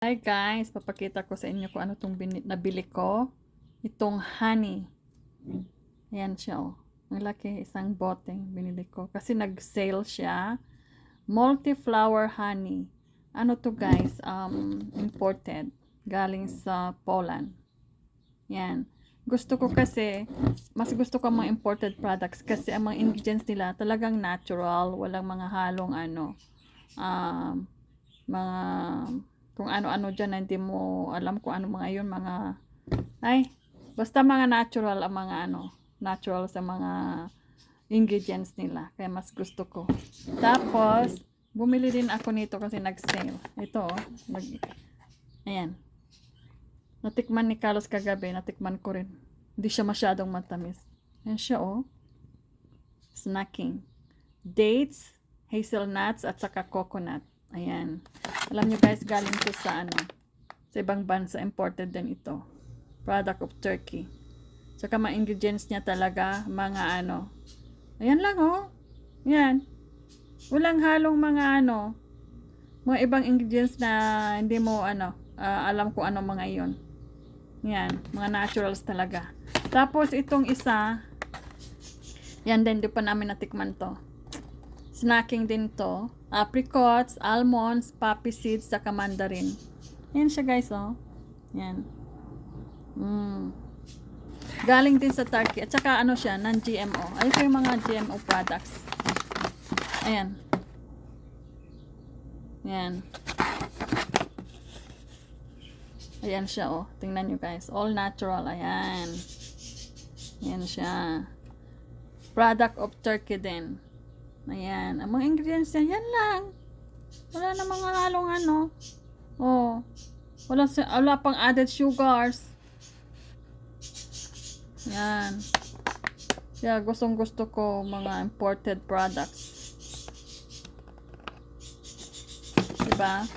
Hi guys, papakita ko sa inyo kung ano itong nabili ko. Itong honey. Ayan siya oh. Ang laki, isang boteng binili ko. Kasi nag-sale siya. Multi-flower honey. Ano to guys? Imported. Galing sa Poland. Yan. Gusto ko kasi, mas gusto ko mga imported products kasi ang mga ingredients nila talagang natural. Walang mga halong mga kung ano-ano dyan na hindi mo alam kung ano mga yun, basta mga natural ang mga natural sa mga ingredients nila, kaya mas gusto ko. Tapos bumili din ako nito kasi nag-sale ito ayan, natikman ni Carlos kagabi, natikman ko rin, hindi siya masyadong matamis. Ayan siya snacking, dates, hazelnuts at saka coconut. Ayan. Alam nyo guys, galing to sa sa ibang bansa, imported din ito. Product of Turkey. Saka mga ingredients niya talaga, mga ayan lang Yan. Walang halong mga mga ibang ingredients na hindi mo alam kung ano mga iyon. Yan, mga naturals talaga. Tapos itong isa, yan din, di pa namin natikman to. Snacking din to. Apricots, almonds, poppy seeds, saka mandarin. Yan siya guys Yan. Galing din sa Turkey. At saka siya, non-GMO. Ayun ko yung mga GMO products. Ayan. Yan. Ayan siya Tingnan nyo guys. All natural. Ayan. Ayan siya. Product of Turkey din. Ayan. Ang mga ingredients niya, yan lang. Wala na mga halong wala pang added sugars. Yan. Kaya gustong gusto ko mga imported products. Diba?